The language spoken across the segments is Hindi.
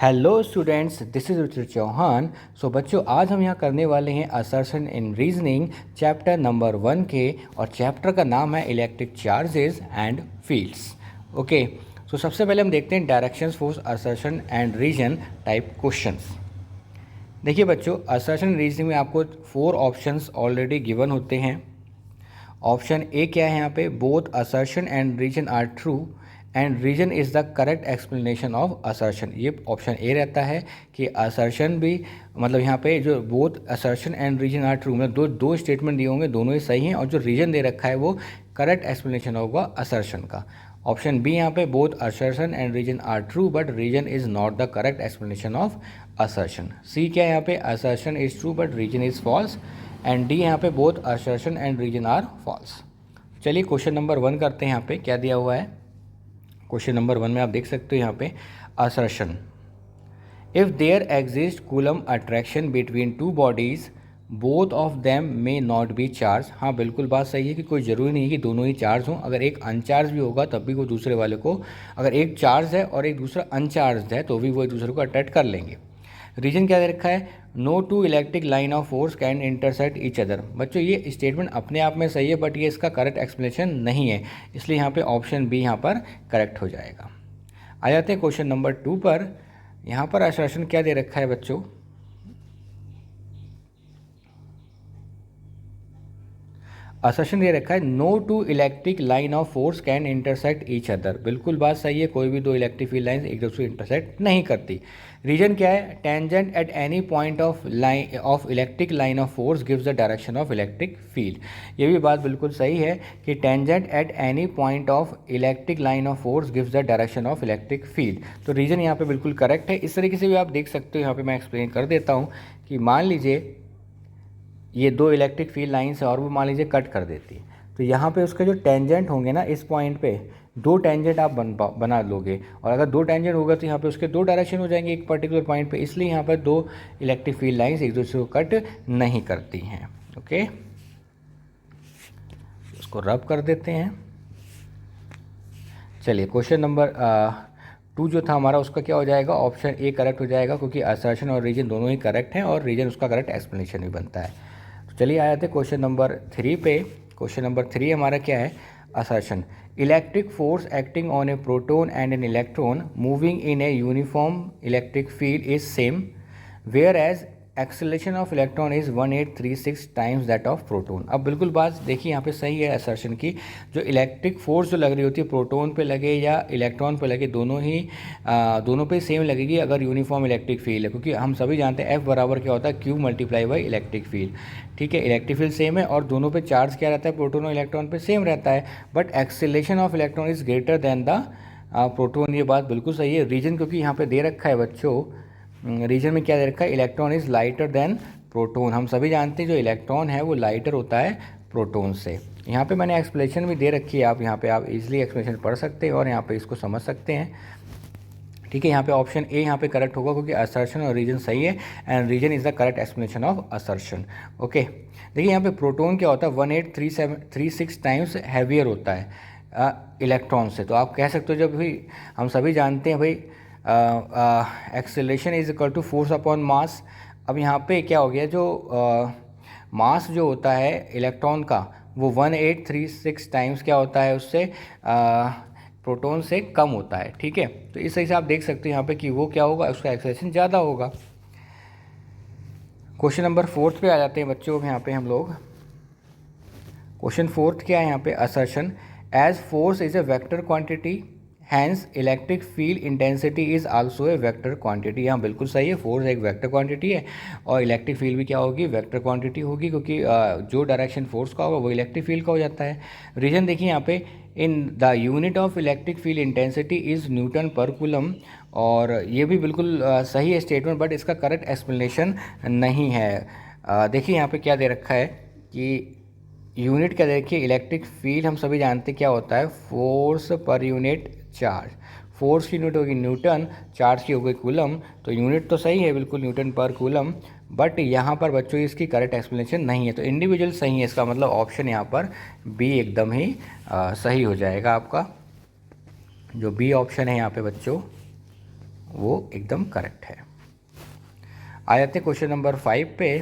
Hello students, this is Ruchir Chauhan. सो बच्चों, आज हम यहाँ करने वाले हैं assertion in reasoning chapter number 1 के, और चैप्टर का नाम है electric charges and fields. Okay, so सबसे पहले हम देखते हैं directions for assertion and reason type questions. देखिए बच्चों, असर्शन रीजनिंग में आपको 4 ऑप्शंस ऑलरेडी गिवन होते हैं। ऑप्शन ए क्या है यहाँ पे, both assertion and reason are true and reason is the correct explanation of assertion. ये ऑप्शन ए रहता है कि असर्शन भी, मतलब यहाँ पे जो both assertion and reason are true, मतलब दो स्टेटमेंट दिए होंगे, दोनों ही सही हैं, और जो रीजन दे रखा है वो करेक्ट एक्सप्लेनेशन होगा असर्शन का। ऑप्शन बी यहाँ पे, both assertion and reason are true but reason is not the correct explanation of assertion. C क्या है यहाँ पे, assertion is true but reason is false, and D यहाँ पे, both assertion and reason are false. चलिए क्वेश्चन नंबर 1 करते हैं। यहाँ पे क्या दिया हुआ है, क्वेश्चन नंबर 1 में आप देख सकते हो यहाँ पे, assertion, if there exist Coulomb attraction between two bodies both of them may not be charge. हाँ, बिल्कुल बात सही है कि कोई ज़रूरी नहीं है कि दोनों ही चार्ज हों। अगर एक अनचार्ज भी होगा तब भी वो दूसरे वाले को, अगर एक चार्ज है और एक दूसरा अनचार्ज है तो भी वो एक दूसरे को अट्रैक्ट कर लेंगे। रीजन क्या दे रखा है, no two electric line of force can intersect each other. बच्चों, ये स्टेटमेंट अपने आप में सही है बट ये इसका करेक्ट एक्सप्लेनेशन नहीं है, इसलिए यहाँ पे ऑप्शन बी यहाँ पर करेक्ट हो जाएगा। आ जाते हैं क्वेश्चन नंबर 2 पर। यहाँ पर असर्शन क्या दे रखा है बच्चों, असर्शन दे रखा है no two electric line of force can intersect each other. बिल्कुल बात सही है, कोई भी दो इलेक्ट्रिक फील्ड लाइन एक दूसरे को इंटरसेक्ट नहीं करती। रीजन क्या है, tangent at any point of line of electric line of force gives the direction of electric field. ये भी बात बिल्कुल सही है कि tangent at any point of electric line of force gives the direction of electric field. तो रीजन यहाँ पे बिल्कुल करेक्ट है। इस तरीके से भी आप देख सकते हो, यहाँ पे मैं एक्सप्लेन कर देता हूँ कि मान लीजिए ये दो इलेक्ट्रिक फील्ड लाइन्स है और वो मान लीजिए कट कर देती है, तो यहाँ पे उसके जो टेंजेंट होंगे ना, इस पॉइंट पे दो टेंजेंट आप बना लोगे, और अगर दो टेंजेंट होगा तो यहाँ पे उसके दो डायरेक्शन हो जाएंगे एक पर्टिकुलर पॉइंट पे, इसलिए यहाँ पर दो इलेक्ट्रिक फील्ड लाइन्स एक दूसरे को कट नहीं करती हैं। ओके, उसको रब कर देते हैं। चलिए क्वेश्चन नंबर 2 जो था हमारा, उसका क्या हो जाएगा, ऑप्शन ए करेक्ट हो जाएगा, क्योंकि असर्शन और रीजन दोनों ही करेक्ट हैं और रीजन उसका करेक्ट एक्सप्लेनेशन भी बनता है। तो चलिए आ जाते हैं क्वेश्चन नंबर 3 पे। क्वेश्चन नंबर 3 हमारा क्या है, assertion, electric force acting on a proton and an electron moving in a uniform electric field is same whereas acceleration of electron is 1836 times that of proton. अब बिल्कुल बात देखिए यहाँ पे सही है असर्शन की, जो इलेक्ट्रिक फोर्स जो लग रही होती है प्रोटोन पे लगे या इलेक्ट्रॉन पे लगे, दोनों पे सेम लगेगी अगर यूनिफॉर्म इलेक्ट्रिक फील्ड है, क्योंकि हम सभी जानते हैं F बराबर क्या होता है, Q multiply by electric field. ठीक है, इलेक्ट्रिक फील्ड सेम है और दोनों पे चार्ज क्या रहता है, प्रोटोन और इलेक्ट्रॉन पे सेम रहता है, but acceleration of electron is greater than the proton. ये बात बिल्कुल सही है। रीजन क्योंकि यहाँ पे दे रखा है बच्चों, रीजन में क्या दे रखा है, electron is lighter than proton. हम सभी जानते हैं जो इलेक्ट्रॉन है वो लाइटर होता है प्रोटोन से। यहाँ पे मैंने एक्सप्लेनेशन भी दे रखी है, आप यहाँ पे आप इजीली एक्सप्लेनेशन पढ़ सकते हैं और यहाँ पे इसको समझ सकते हैं। ठीक है, यहाँ पे ऑप्शन ए यहाँ पे करेक्ट होगा क्योंकि असर्शन और रीजन सही है, and reason is the correct explanation of assertion. Okay, देखिए यहाँ पे प्रोटोन क्या होता है, 1836 टाइम्स हैवियर होता है इलेक्ट्रॉन से। तो आप कह सकते हो, जब भी हम सभी जानते हैं भाई acceleration is equal to force upon mass. अब यहाँ पे क्या हो गया, जो मास जो होता है इलेक्ट्रॉन का वो 1836 टाइम्स क्या होता है, उससे प्रोटॉन से कम होता है। ठीक है, तो इस तरह से आप देख सकते हो यहाँ पे कि वो क्या होगा, उसका एक्सेलरेशन ज़्यादा होगा। क्वेश्चन नंबर 4 पे आ जाते हैं बच्चों। यहाँ पे हम लोग क्वेश्चन 4 क्या है यहाँ पे, assertion, as force is a vector quantity hence electric field intensity is also a vector quantity. यहाँ बिल्कुल सही है, फोर्स एक वेक्टर क्वांटिटी है और इलेक्ट्रिक फील्ड भी क्या होगी, वेक्टर क्वांटिटी होगी, क्योंकि जो डायरेक्शन फोर्स का होगा वो इलेक्ट्रिक फील्ड का हो जाता है। रीजन देखिए यहाँ पे, in the unit of electric field intensity is Newton पर कूलम, और ये भी बिल्कुल सही है स्टेटमेंट, बट इसका करेक्ट एक्सप्लेनेशन नहीं है। देखिए यहाँ पे क्या दे रखा है कि यूनिट क्या देखिए, इलेक्ट्रिक फील्ड हम सभी जानते क्या होता है, force per unit charge. Force की यूनिट होगी न्यूटन, चार्ज की होगी कूलम, तो यूनिट तो सही है बिल्कुल, न्यूटन पर कूलम, बट यहाँ पर बच्चों इसकी करेक्ट एक्सप्लेनेशन नहीं है, तो इंडिविजुअल सही है। इसका मतलब ऑप्शन यहाँ पर बी एकदम ही सही हो जाएगा आपका, जो बी ऑप्शन है यहाँ पे बच्चों, वो एकदम करेक्ट है। आ जाते हैं क्वेश्चन नंबर 5 पे।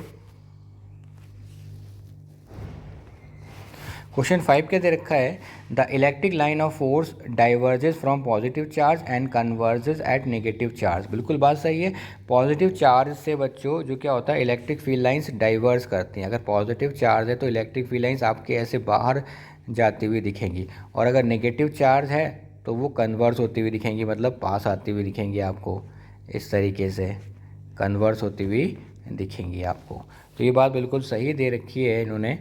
क्वेश्चन 5 क्या दे रखा है, the electric line of force diverges from positive charge and converges at negative charge. बिल्कुल बात सही है। पॉजिटिव चार्ज से बच्चों जो क्या होता है, इलेक्ट्रिक फील्ड लाइंस डाइवर्स करती हैं। अगर पॉजिटिव चार्ज है तो इलेक्ट्रिक फील्ड लाइंस आपके ऐसे बाहर जाती हुई दिखेंगी, और अगर नेगेटिव चार्ज है तो वो कन्वर्स होती हुई दिखेंगी, मतलब पास आती हुई दिखेंगी आपको, इस तरीके से कन्वर्स होती हुई दिखेंगी आपको। तो ये बात बिल्कुल सही दे रखी है इन्होंने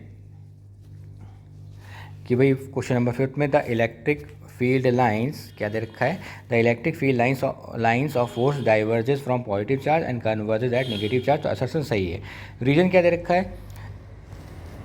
कि भाई क्वेश्चन नंबर 5 में द इलेक्ट्रिक फील्ड लाइंस क्या दे रखा है, the electric field lines of force diverges from positive charge and converges at negative charge. तो असर्शन सही है। रीजन क्या दे रखा है,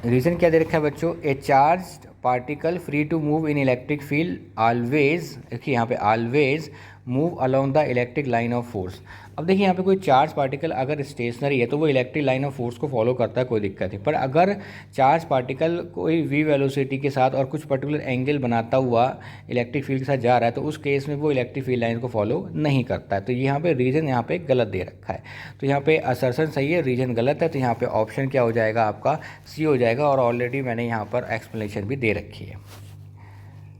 रीजन क्या दे रखा है बच्चों, a charge particle free to move in electric field always, देखिए यहाँ पे always move along the electric line of force. अब देखिए यहाँ पे कोई चार्ज पार्टिकल अगर स्टेशनरी है तो वो इलेक्ट्रिक लाइन ऑफ फोर्स को फॉलो करता है, कोई दिक्कत नहीं। पर अगर चार्ज पार्टिकल कोई वी वेलोसिटी के साथ और कुछ पर्टिकुलर एंगल बनाता हुआ इलेक्ट्रिक फील्ड के साथ जा रहा है तो उस केस में वो इलेक्ट्रिक फील्ड लाइन को फॉलो नहीं करता है। तो यहाँ पे रीजन यहाँ पे गलत दे रखा है। तो यहाँ पे असर्शन सही है, रीजन गलत है। तो यहाँ पे ऑप्शन क्या हो जाएगा आपका, सी हो जाएगा। और ऑलरेडी मैंने यहाँ पर एक्सप्लेनेशन भी दे रखी है।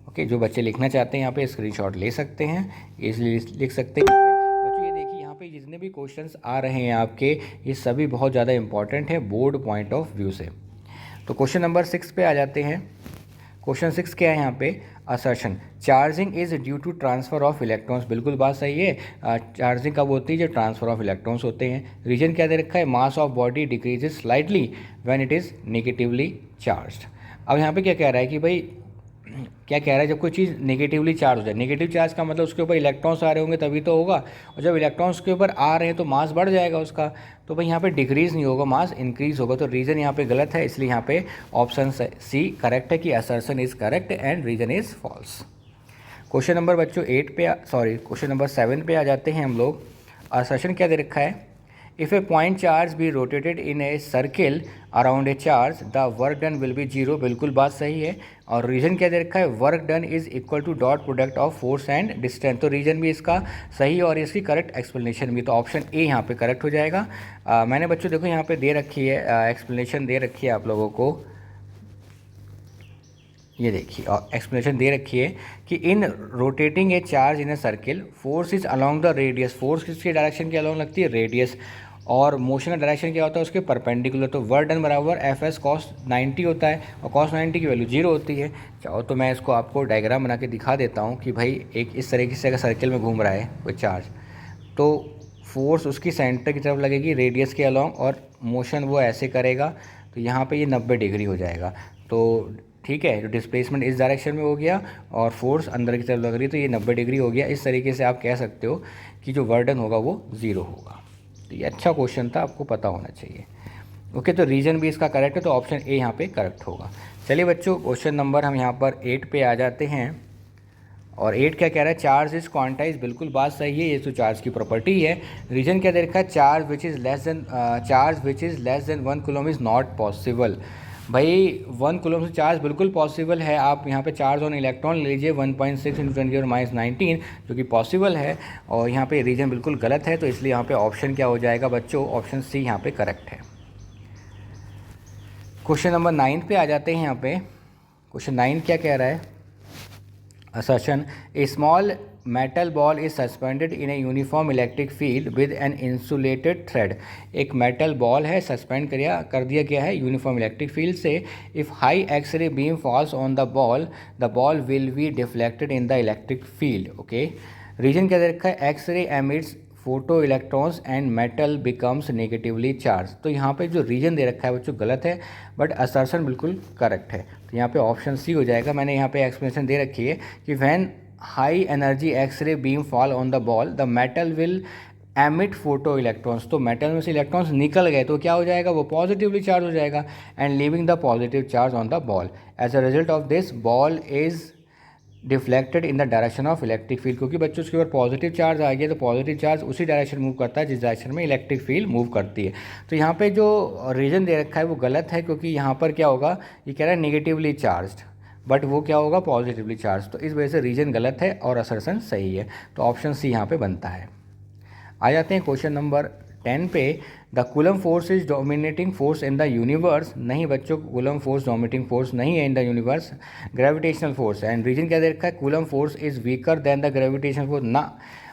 ओके, जो बच्चे लिखना चाहते हैं यहाँ पे स्क्रीनशॉट ले सकते हैं, इसलिए लिख सकते हैं। बच्चों ये देखिए यहाँ पे जितने भी क्वेश्चंस आ रहे हैं आपके, ये सभी बहुत ज़्यादा इंपॉर्टेंट है बोर्ड पॉइंट ऑफ व्यू से। तो क्वेश्चन नंबर 6 पे आ जाते हैं। क्वेश्चन 6 क्या है यहाँ पे, assertion charging is due to transfer of electrons. बिल्कुल बात सही है। चार्जिंग कब होती है, जो ट्रांसफर ऑफ इलेक्ट्रॉन्स होते हैं। रीजन क्या दे रखा है, mass of body decreases slightly when it is negatively charged. अब यहाँ पे क्या कह रहा है कि भाई, क्या कह रहा है, जब कोई चीज़ नेगेटिवली चार्ज हो जाए, नेगेटिव चार्ज का मतलब उसके ऊपर इलेक्ट्रॉन्स आ रहे होंगे तभी तो होगा, और जब इलेक्ट्रॉन्स के ऊपर आ रहे हैं तो मास बढ़ जाएगा उसका। तो भाई यहाँ पे डिक्रीज़ नहीं होगा, मास इंक्रीज होगा। तो रीज़न यहाँ पे गलत है, इसलिए यहाँ पे ऑप्शन सी करेक्ट है कि assertion is correct and reason is false. Question number बच्चों 8 पे क्वेश्चन नंबर 7 पे आ जाते हैं हम लोग। असर्शन क्या दे रखा है, if a point charge be rotated in a circle around a charge the work done will be zero. बिल्कुल बात सही है। और रीजन क्या दे रखा है, work done is equal to dot product of force and distance. तो रीजन भी इसका सही और इसकी करेक्ट एक्सप्लेनेशन भी। तो ऑप्शन ए यहाँ पे करेक्ट हो जाएगा। मैंने बच्चों देखो यहाँ पे दे रखी है एक्सप्लेनेशन दे रखी है आप लोगों को, ये देखिए और एक्सप्लेनेशन दे रखी है कि in rotating A charge in a circle force is along the radius. Force किसके डायरेक्शन के अलोंग लगती है, रेडियस। और मोशन का डायरेक्शन क्या होता है, उसके परपेंडिकुलर। तो वर्क डन बराबर एफ एस कॉस 90 होता है, और कॉस 90 की वैल्यू 0 होती है। चाहो तो मैं इसको आपको डायग्राम बना के दिखा देता हूँ कि भाई एक इस तरीके से अगर सर्किल में घूम रहा है कोई चार्ज, तो फोर्स उसकी सेंटर की तरफ लगेगी रेडियस के अलोंग, और मोशन वो ऐसे करेगा। तो यहाँ पे ये 90 डिग्री हो जाएगा। तो ठीक है, जो डिस्प्लेसमेंट इस डायरेक्शन में हो गया और फोर्स अंदर की तरफ लग रही है, तो ये 90 डिग्री हो गया। इस तरीके से आप कह सकते हो कि जो वर्क डन होगा वो 0 होगा। तो ये अच्छा क्वेश्चन था, आपको पता होना चाहिए। ओके, तो रीजन भी इसका करेक्ट है, तो ऑप्शन ए यहाँ पे करेक्ट होगा। चलिए बच्चों, क्वेश्चन नंबर हम यहाँ पर 8 पे आ जाते हैं। और 8 क्या कह रहा है, चार्ज इज क्वांटाइज। बिल्कुल बात सही है, ये तो चार्ज की प्रॉपर्टी है। रीजन क्या दे रखा है, charge which is less than 1 coulomb is not possible. भाई 1 कूलम से चार्ज बिल्कुल पॉसिबल है। आप यहाँ पे चार्ज ऑन इलेक्ट्रॉन ले लीजिए 1.6 × 10⁻⁻19 जो कि पॉसिबल है। और यहाँ पे रीजन बिल्कुल गलत है, तो इसलिए यहाँ पे ऑप्शन क्या हो जाएगा बच्चों, ऑप्शन सी यहाँ पे करेक्ट है। क्वेश्चन नंबर 9 पे आ जाते हैं। यहाँ पे क्वेश्चन 9 क्या कह रहा है, assertion a small metal ball is suspended in a uniform electric field with an insulated thread. एक मेटल बॉल है, सस्पेंड कर दिया गया है यूनिफॉर्म इलेक्ट्रिक फील्ड से। If high X ray beam falls on the ball will be deflected in the electric field. Okay, reason क्या दे रखा है, X ray emits photo electrons and metal becomes negatively charge. तो यहाँ पे जो रीजन दे रखा है बच्चों गलत है, बट असर्शन बिल्कुल करेक्ट है। तो यहाँ पे ऑप्शन सी हो जाएगा। मैंने यहाँ पे एक्सप्लेनेशन दे रखी है कि when high energy X ray beam fall on the ball the metal will emit photo electrons. तो मेटल में से इलेक्ट्रॉन्स निकल गए तो क्या हो जाएगा, वो पॉजिटिवली चार्ज हो जाएगा and leaving the positive charge on the ball. As a result of this ball is deflected in the direction of electric field. क्योंकि बच्चों उसके ऊपर पॉजिटिव चार्ज आ गया तो पॉजिटिव चार्ज उसी डायरेक्शन मूव करता है जिस डायरेक्शन में इलेक्ट्रिक फील्ड मूव करती है। तो यहाँ पे जो रीजन दे रखा है वो गलत है, क्योंकि यहाँ पर क्या होगा, ये कह रहा है नेगेटिवली चार्ज्ड, बट वो क्या होगा, पॉजिटिवली चार्ज। तो इस वजह से रीजन गलत है और असर्शन सही है। तो ऑप्शन सी यहाँ पे बनता है। आ जाते हैं क्वेश्चन नंबर 10 पे। The coulomb force is dominating force in the universe. नहीं बच्चों, कूलम फोर्स डोमिनेटिंग फोर्स नहीं है in the universe, gravitational force है। एंड रीजन क्या दे रखा है, coulomb force is weaker then the gravitational force. ना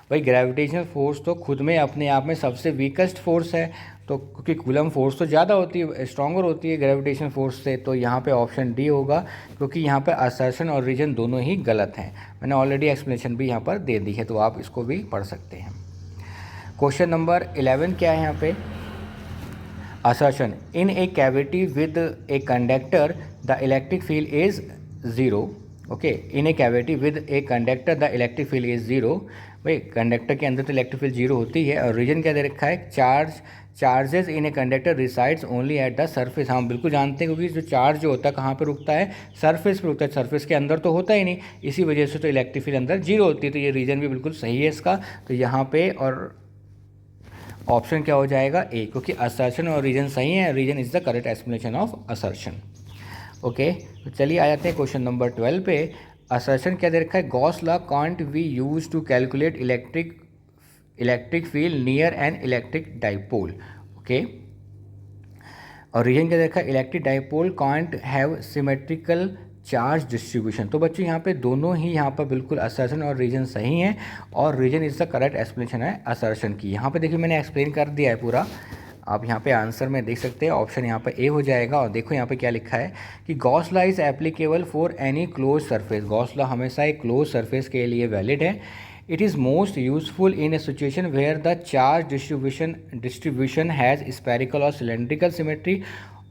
भाई, ग्रेविटेशनल फोर्स तो खुद में अपने आप में सबसे वीकेस्ट फोर्स है, तो क्योंकि कूलम फोर्स तो ज़्यादा होती है, स्ट्रॉन्गर होती है ग्रेविटेशन फोर्स से, तो यहाँ पे ऑप्शन डी होगा, क्योंकि यहाँ पे असर्शन और रीजन दोनों ही गलत हैं। मैंने ऑलरेडी एक्सप्लेनेशन भी यहाँ पर दे दी है, तो आप इसको भी पढ़ सकते हैं। क्वेश्चन नंबर 11 क्या है यहाँ पे, assertion in a cavity with a conductor the electric field is 0. okay, in a cavity with a conductor the electric field is 0. भाई कंडक्टर के अंदर तो इलेक्ट्रिक फील्ड 0 होती है। और रीजन क्या दे रखा है, charges in a conductor resides only at the surface. हम बिल्कुल जानते हैं, क्योंकि जो चार्ज जो होता है कहाँ पे रुकता है, सरफेस पे रुकता है, सरफेस के अंदर तो होता ही नहीं, इसी वजह से तो इलेक्ट्रिक फील्ड अंदर 0 होती है। तो ये रीजन भी बिल्कुल सही है इसका, तो यहाँ पे और ऑप्शन क्या हो जाएगा, ए, क्योंकि असर्शन और रीजन सही है। Reason is the correct explanation of assertion. Okay, तो चलिए आ जाते हैं क्वेश्चन नंबर 12 पे। असर्शन क्या दे रखा है, Gauss law can't be use to calculate electric field near an electric dipole. Okay, और रीजन क्या दे रखा है, electric dipole can't have symmetrical charge distribution. तो बच्चों यहाँ पे दोनों ही यहाँ पर बिल्कुल असर्शन और रीजन सही हैं, और reason is the correct explanation है असर्शन की। यहाँ पे देखिए मैंने एक्सप्लेन कर दिया है पूरा, आप यहाँ पे आंसर में देख सकते हैं, ऑप्शन यहाँ पे ए हो जाएगा। और देखो यहाँ पे क्या लिखा है कि Gauss law is applicable for any close surface. Gauss law हमेशा एक क्लोज सरफेस के लिए वैलिड है। It is most useful in a situation where the charge distribution has spherical और सिलेंड्रिकल सिमेट्री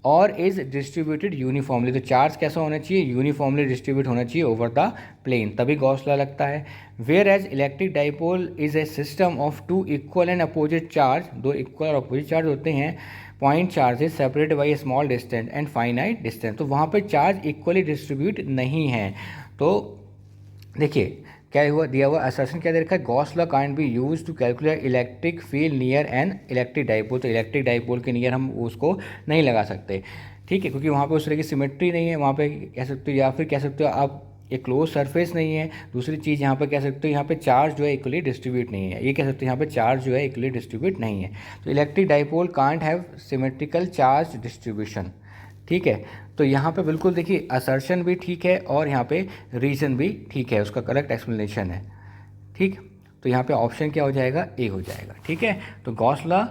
और इज डिस्ट्रीब्यूटेड यूनिफॉर्मली। तो चार्ज कैसा होना चाहिए, यूनिफॉर्मली डिस्ट्रीब्यूट होना चाहिए ओवर द प्लेन, तभी गॉस लॉ लगता है। Whereas electric dipole is a system of two equal and opposite charge, दो इक्वल और अपोजिट चार्ज होते हैं, point charges separated by A small distance and finite distance. तो वहाँ पर चार्ज इक्वली डिस्ट्रीब्यूट नहीं है। तो देखिए क्या हुआ, दिया हुआ असर्शन क्या दे रखा है, Gauss law can't be use to calculate electric field near an electric dipole. तो इलेक्ट्रिक डाइपोल के नियर हम उसको नहीं लगा सकते, ठीक है, क्योंकि वहाँ पे उस तरह की सिमेट्री नहीं है। वहाँ पे कह सकते हो, या फिर कह सकते हो आप एक क्लोज सरफेस नहीं है। दूसरी चीज़ यहाँ पे कह सकते हो, यहाँ पे चार्ज जो है इक्वली डिस्ट्रीब्यूट नहीं है। ये कह सकते हो यहाँ पे चार्ज जो है इक्वली डिस्ट्रीब्यूट नहीं है। तो electric dipole can't have symmetrical charge distribution, ठीक है। तो यहाँ पे बिल्कुल देखिए असर्शन भी ठीक है और यहाँ पे रीजन भी ठीक है, उसका करेक्ट एक्सप्लेनेशन है, ठीक। तो यहाँ पे ऑप्शन क्या हो जाएगा, ए हो जाएगा, ठीक है। तो Gauss law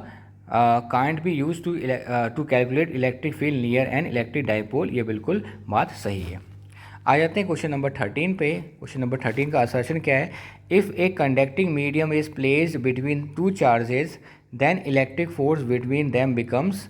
can't be use to calculate electric field near an electric dipole, ये बिल्कुल बात सही है। आ जाते हैं क्वेश्चन नंबर 13 पे। क्वेश्चन नंबर 13 का असर्शन क्या है, if a conducting medium is placed between two charges then electric force between them becomes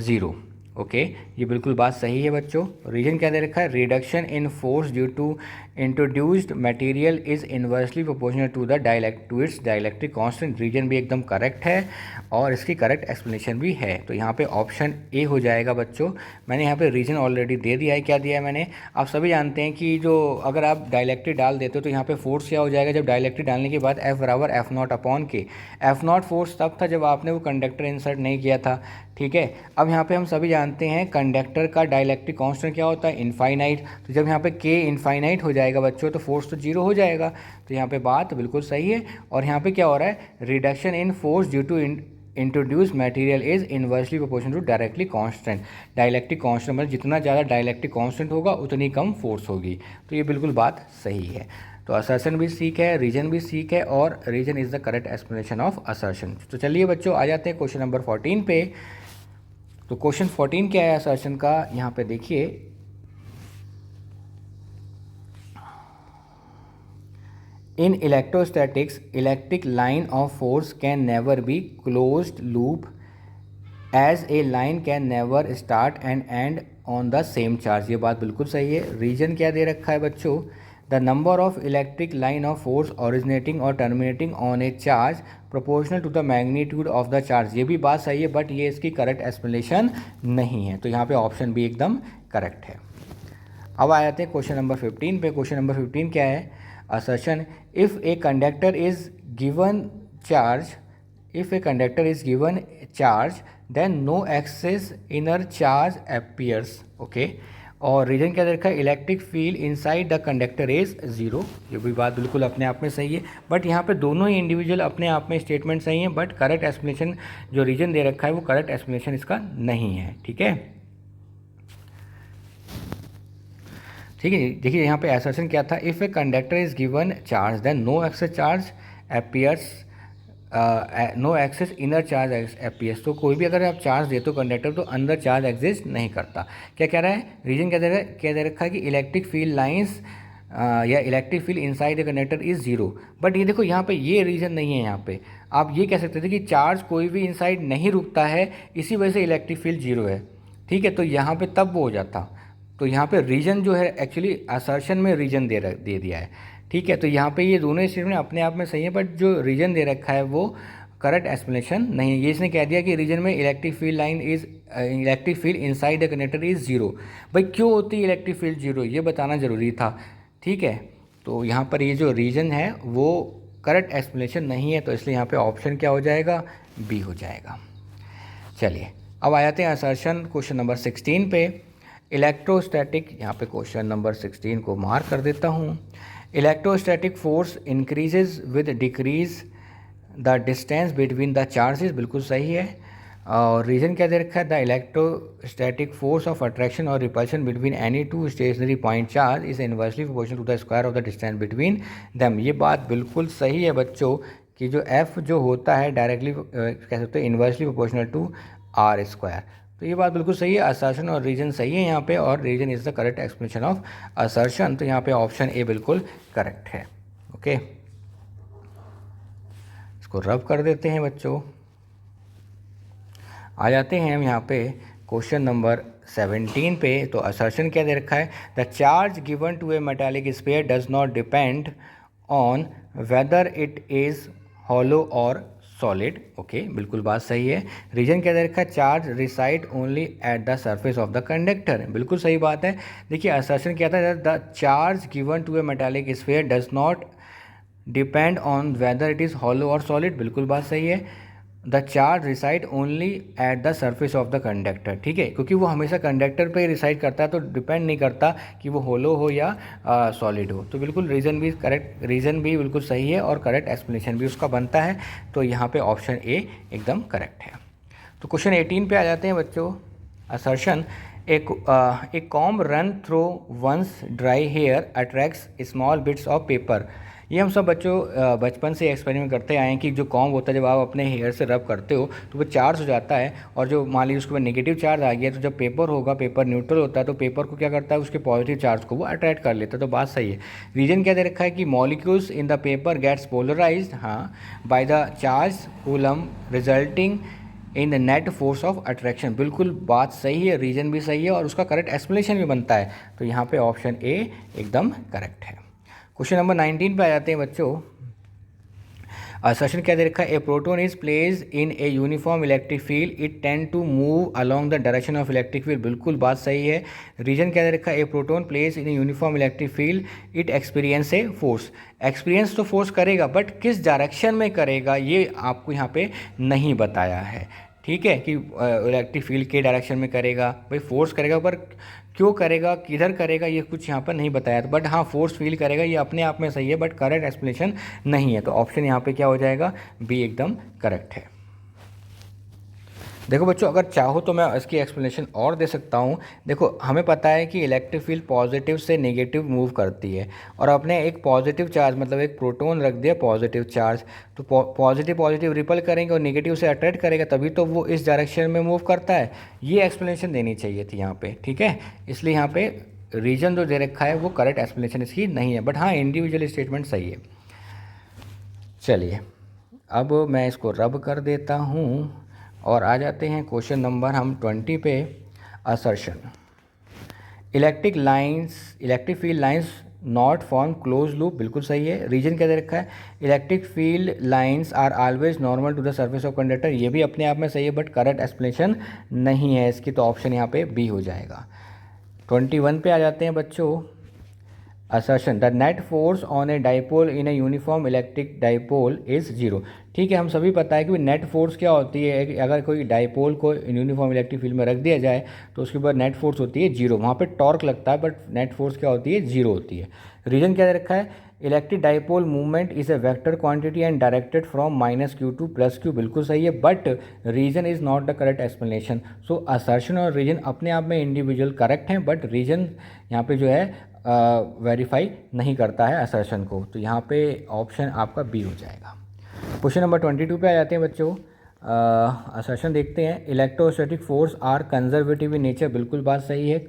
0। Okay, ये बिल्कुल बात सही है बच्चों। रीजन क्या दे रखा है, reduction in force due to introduced material is inversely proportional to the its dielectric constant. Reason भी एकदम करेक्ट है और इसकी करेक्ट एक्सप्लेनेशन भी है। तो यहाँ पे ऑप्शन ए हो जाएगा बच्चों। मैंने यहाँ पे रीजन ऑलरेडी दे दिया है। क्या दिया है मैंने, आप सभी जानते हैं कि जो अगर आप डाइलेक्ट्रिक डाल देते हो तो यहाँ पे फोर्स क्या हो जाएगा, जब डाइलेक्ट्रिक डालने के बाद F बराबर F0 अपॉन के। F0 फोर्स तब था जब आपने वो कंडक्टर इंसर्ट नहीं किया था, ठीक है। अब यहाँ पे हम सभी जानते हैं कंडक्टर का डाइलेक्ट्रिक कांस्टेंट क्या होता है, इनफाइनाइट। तो जब यहाँ पे के इनफाइनाइट हो जाएगा बच्चों तो फोर्स तो 0 हो जाएगा। तो यहाँ पे बात बिल्कुल सही है। और यहाँ पे क्या हो रहा है, reduction in force due to introduce material is inversely proportional to directly constant. Dielectric constant मतलब जितना ज़्यादा डाइलेक्ट्रिक कांस्टेंट होगा उतनी कम फोर्स होगी। तो ये बिल्कुल बात सही है। तो असर्शन भी सीख है, रीजन भी सीख है, और reason is the correct explanation of assertion. तो चलिए बच्चों आ जाते हैं क्वेश्चन नंबर 14 पे। तो क्वेश्चन 14 क्या है असर्शन का, यहाँ पे देखिए, in electrostatics electric line of force can never be closed loop as a line can never start and end on the same charge. ये बात बिल्कुल सही है। रीजन क्या दे रखा है बच्चों, the number of electric line of force originating और terminating on a charge proportional to the magnitude of the charge. ये भी बात सही है, बट ये इसकी करेक्ट एक्सप्लेनेशन नहीं है। तो यहाँ पे ऑप्शन भी एकदम करेक्ट है। अब आ जाते हैं क्वेश्चन नंबर 15 पे। क्वेश्चन नंबर 15 क्या है, assertion, if a conductor is given charge then no excess inner charge appears. Okay, और रीजन क्या दे रखा है, electric field inside the conductor is 0। ये भी बात बिल्कुल अपने आप में सही है, बट यहाँ पे दोनों ही इंडिविजुअल अपने आप में स्टेटमेंट सही हैं, बट करेक्ट एक्सप्लेनेशन जो रीजन दे रखा है वो करेक्ट एक्सप्लेनेशन इसका नहीं है। ठीक है, ठीक है। देखिए यहाँ पे असर्शन क्या था, if a conductor is given charge then no excess charge appears, no excess inner charge appears. तो कोई भी अगर आप चार्ज देते हो कंडक्टर तो अंदर चार्ज एग्जिस्ट नहीं करता। क्या कह रहा है, रीजन क्या दे रखा है कि इलेक्ट्रिक फील्ड लाइंस या electric field inside the conductor is 0। But ये देखो यहाँ पे ये रीज़न नहीं है। यहाँ पे आप ये कह सकते थे कि चार्ज कोई भी इनसाइड नहीं रुकता है, इसी वजह से इलेक्ट्रिक फील्ड 0 है। ठीक है, तो यहाँ पे तब वो हो जाता। तो यहाँ पे रीजन जो है एक्चुअली असर्शन में रीजन दे दिया है। ठीक है, तो यहाँ पे ये दोनों स्टेटमेंट अपने आप में सही है, बट जो रीजन दे रखा है वो करेक्ट एक्सप्लेनेशन नहीं है। ये इसने कह दिया कि रीजन में electric field inside the conductor is 0। भाई क्यों होती है इलेक्ट्रिक फील्ड 0, ये बताना ज़रूरी था। ठीक है, तो यहाँ पर ये जो रीजन है वो करेक्ट एक्सप्लेनेशन नहीं है, तो इसलिए यहाँ पे ऑप्शन क्या हो जाएगा, बी हो जाएगा। चलिए अब आ जाते हैं असर्शन क्वेश्चन नंबर 16 पे। इलेक्ट्रोस्टैटिक, यहाँ पे क्वेश्चन नंबर 16 को मार्क कर देता हूँ। Electrostatic force increases with decrease the distance between the charges, बिल्कुल सही है। और रीजन क्या दे रखा है, the electrostatic force of attraction और repulsion between any two stationary point charge is inversely proportional to the square of the distance between them. ये बात बिल्कुल सही है बच्चों कि जो एफ जो होता है डायरेक्टली कह सकते हैं inversely proportional to R square. तो ये बात बिल्कुल सही है, असर्शन और रीजन सही है यहाँ पे, और reason is the correct explanation of assertion. तो यहाँ पे ऑप्शन ए बिल्कुल करेक्ट है। ओके, इसको रब कर देते हैं बच्चों। आ जाते हैं हम यहाँ पे क्वेश्चन नंबर 17 पे। तो असर्शन क्या दे रखा है, the charge given to a metallic sphere does not depend on whether it is hollow or solid. Okay, बिल्कुल बात सही है। रीजन क्या दे रखा है, charge reside only at the surface of the conductor, बिल्कुल सही बात है। देखिए असर्शन क्या था, the charge given to a metallic sphere does not depend on whether it is hollow or solid, बिल्कुल बात सही है। The charge reside only at the surface of the conductor. ठीक है, क्योंकि वो हमेशा कंडक्टर पे रिसाइड करता है, तो डिपेंड नहीं करता कि वो होलो हो या सॉलिड हो। तो बिल्कुल रीज़न भी करेक्ट, रीज़न भी बिल्कुल सही है और करेक्ट एक्सप्लेनेशन भी उसका बनता है। तो यहाँ पे ऑप्शन ए एकदम करेक्ट है। तो क्वेश्चन 18 पे आ जाते हैं बच्चों। Assertion, a comb run through one's dry hair attracts small bits of paper. ये हम सब बच्चों बचपन से एक्सपेरिमेंट करते आए हैं कि जो कॉम्ब होता है जब आप अपने हेयर से रब करते हो तो वो चार्ज हो जाता है, और जो मान लीजिए उसके बाद नेगेटिव चार्ज आ गया तो जब पेपर होगा, पेपर न्यूट्रल होता है, तो पेपर को क्या करता है, उसके पॉजिटिव चार्ज को वो अट्रैक्ट कर लेता है। तो बात सही है। रीजन क्या दे रखा है कि molecules in the paper gets polarized, हाँ, by the charge Coulomb resulting in the net force of attraction, बिल्कुल बात सही है, रीजन भी सही है और उसका करेक्ट एक्सप्लेनेशन भी बनता है। तो यहाँ पे ऑप्शन ए एकदम करेक्ट है। क्वेश्चन नंबर 19 पे आ जाते हैं बच्चों। असर्शन क्या दे रखा है, a proton is place in a uniform electric field it tend to move along the direction of electric field, बिल्कुल बात सही है। रीजन क्या दे रखा है, a proton place in a uniform electric field it experience a force. Experience तो फोर्स करेगा, बट किस डायरेक्शन में करेगा ये आपको यहाँ पे नहीं बताया है। ठीक है, कि इलेक्ट्रिक फील्ड के डायरेक्शन में करेगा, भाई फोर्स करेगा, पर क्यों करेगा, किधर करेगा, ये कुछ यहाँ पर नहीं बताया। बट हाँ, फोर्स फील करेगा, ये अपने आप में सही है, बट करेक्ट एक्सप्लेनेशन नहीं है। तो ऑप्शन यहाँ पे क्या हो जाएगा, बी एकदम करेक्ट है। देखो बच्चों, अगर चाहो तो मैं इसकी एक्सप्लेनेशन और दे सकता हूँ। देखो हमें पता है कि इलेक्ट्रिक फील्ड पॉजिटिव से नेगेटिव मूव करती है, और आपने एक पॉजिटिव चार्ज मतलब एक प्रोटॉन रख दिया पॉजिटिव चार्ज, तो पॉजिटिव रिपल करेंगे और नेगेटिव से अट्रैक्ट करेगा, तभी तो वो इस डायरेक्शन में मूव करता है। ये एक्सप्लेनेशन देनी चाहिए थी यहाँ पे। ठीक है, इसलिए यहाँ पे रीजन जो दे रखा है वो करेक्ट एक्सप्लेनेशन इसकी नहीं है, बट हाँ इंडिविजुअल स्टेटमेंट सही है। चलिए अब मैं इसको रब कर देता हूँ और आ जाते हैं क्वेश्चन नंबर हम 20 पे। Assertion, electric field lines not form close loop, बिल्कुल सही है। रीजन क्या दे रखा है, electric field lines are always normal to the surface of conductor, ये भी अपने आप में सही है, बट करेक्ट एक्सप्लेनेशन नहीं है इसकी, तो ऑप्शन यहाँ पे बी हो जाएगा। 21 पे आ जाते हैं बच्चों। assertion the net force on a dipole in a uniform electric dipole is 0। ठीक है, हम सभी पता है कि नेट फोर्स क्या होती है कि अगर कोई डाइपोल को यूनिफॉर्म इलेक्ट्रिक फील्ड में रख दिया जाए तो उसके बाद नेट फोर्स होती है 0। वहाँ पे टॉर्क लगता है बट नेट फोर्स क्या होती है 0 होती है। रीजन क्या दे रखा है, electric dipole movement is a vector quantity and directed from -q to +q, बिल्कुल सही है, but reason is not the correct explanation. So assertion और रीजन अपने आप में इंडिविजुअल करेक्ट हैं बट रीजन यहाँ पे जो है वेरीफाई नहीं करता है असर्शन को, तो यहाँ पे ऑप्शन आपका बी हो जाएगा। क्वेश्चन नंबर 22 पे आ जाते हैं बच्चों। असर्शन देखते हैं, electrostatic force are conservative in nature, बिल्कुल बात सही है।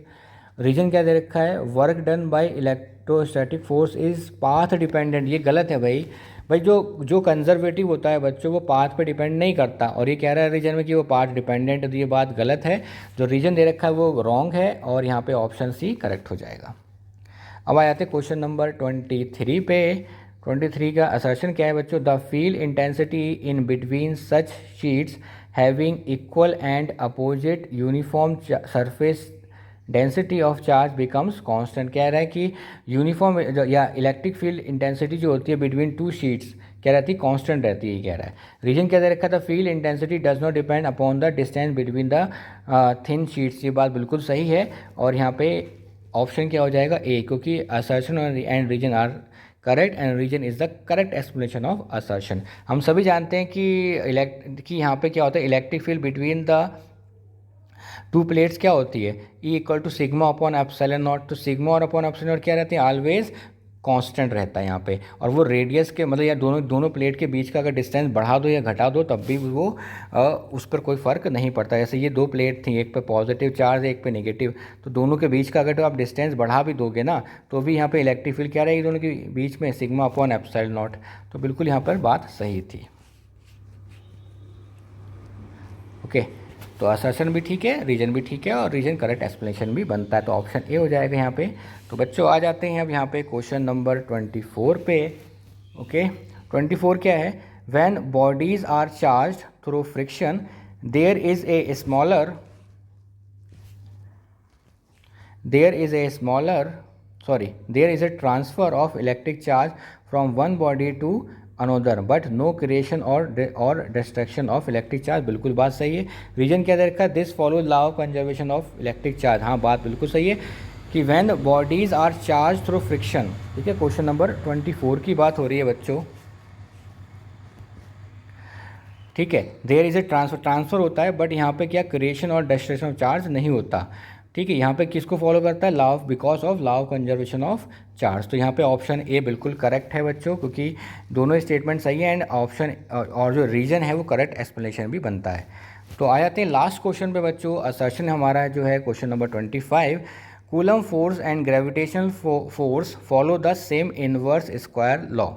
रीजन क्या दे रखा है, work done by electrostatic force is path dependent, ये गलत है भाई। भाई जो कंजर्वेटिव होता है बच्चों वो पाथ पे डिपेंड नहीं करता, और ये कह रहा है रीजन में कि वो पाथ डिपेंडेंट है, तो ये बात गलत है। जो रीजन दे रखा है वो रॉन्ग है और यहाँ पे ऑप्शन सी करेक्ट हो जाएगा। अब आ जाते हैं क्वेश्चन नंबर 23 पे। 23 का असर्शन क्या है बच्चों, the field intensity in between such sheets having equal and opposite uniform surface density of charge becomes constant. कह रहा है कि यूनिफॉर्म या इलेक्ट्रिक फील्ड इंटेंसिटी जो होती है बिटवीन टू शीट्स क्या रहती है, कांस्टेंट रहती है, ये कह रहा है। रीजन क्या दे रखा था, field intensity does not depend upon the distance between the thin sheets, ये बात बिल्कुल सही है। और यहाँ पे ऑप्शन क्या हो जाएगा ए, क्योंकि assertion and reason are correct and reason is the correct explanation of assertion. हम सभी जानते हैं कि यहाँ पे क्या होता है, electric field between the two plates क्या होती है, E equal to sigma upon epsilon naught. तो सिग्मा और अपॉन एप्सिलॉन नॉट क्या रहती है, ऑलवेज कांस्टेंट रहता है यहाँ पे। और वो रेडियस के मतलब या दोनों प्लेट के बीच का अगर डिस्टेंस बढ़ा दो या घटा दो तब भी वो उस पर कोई फ़र्क नहीं पड़ता। जैसे ये दो प्लेट थी, एक पे पॉजिटिव चार्ज है एक पे नेगेटिव, तो दोनों के बीच का अगर तो आप डिस्टेंस बढ़ा भी दोगे ना तो भी यहाँ पे इलेक्ट्रिक फील्ड क्या रहेगी दोनों के बीच में, सिग्मा अपॉन एप्सिलॉन नॉट। तो बिल्कुल यहाँ पर बात सही थी। ओके, तो असर्शन भी ठीक है, रीजन भी ठीक है और रीजन करेक्ट एक्सप्लेनेशन भी बनता है, तो ऑप्शन ए हो जाएगा यहाँ पे। तो बच्चों आ जाते हैं अब यहाँ पे क्वेश्चन नंबर 24 पे। ओके, 24 क्या है, when bodies are charge through friction there is a transfer of electric charge from one body to another but no creation or destruction of electric charge, बिल्कुल बात सही है। रीजन क्या दे रखा है, this follow law of conservation of electric charge, हाँ बात बिल्कुल सही है कि when bodies are charge through friction. ठीक है, क्वेश्चन नंबर 24 की बात हो रही है बच्चों। ठीक है, देयर इज ए ट्रांसफर होता है बट यहाँ पे क्या creation or destruction of charge नहीं होता। ठीक है, यहाँ पे किसको फॉलो करता है, because of law of conservation of charge. तो यहाँ पे ऑप्शन ए बिल्कुल करेक्ट है बच्चों, क्योंकि दोनों स्टेटमेंट सही है एंड ऑप्शन और जो रीजन है वो करेक्ट एक्सप्लेनेशन भी बनता है। तो आ जाते हैं लास्ट क्वेश्चन पे बच्चों। असर्शन हमारा जो है question number 25, Coulomb force and gravitational force follow the same inverse square law.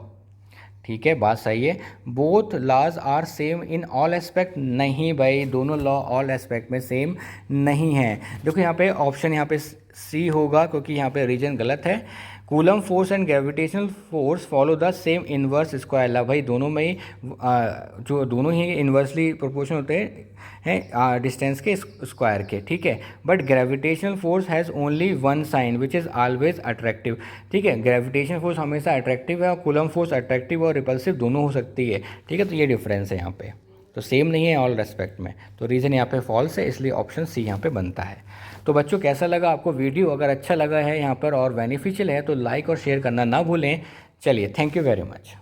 ठीक है, बात सही है। Both laws are same in all aspect, नहीं भाई, दोनों लॉ ऑल एस्पेक्ट में सेम नहीं है। देखो यहाँ पे ऑप्शन यहाँ पे सी होगा क्योंकि यहाँ पे रीजन गलत है। Coulomb force and gravitational force follow the same inverse square law, भाई दोनों में ही जो दोनों ही इन्वर्सली प्रोपोर्शन होते हैं डिस्टेंस के स्क्वायर के। ठीक है, but gravitational force has only one sign which is always attractive. ठीक है, ग्रेविटेशनल फोर्स हमेशा अट्रैक्टिव है और कूलम फोर्स अट्रैक्टिव और रिपल्सिव दोनों हो सकती है। ठीक है, तो ये डिफरेंस है यहाँ पे, तो सेम नहीं है ऑल रेस्पेक्ट में, तो रीज़न यहाँ पे फॉल्स है, इसलिए ऑप्शन सी यहाँ पे बनता है। तो बच्चों कैसा लगा आपको वीडियो, अगर अच्छा लगा है यहाँ पर और बेनिफिशियल है तो लाइक और शेयर करना ना भूलें। चलिए, थैंक यू वेरी मच।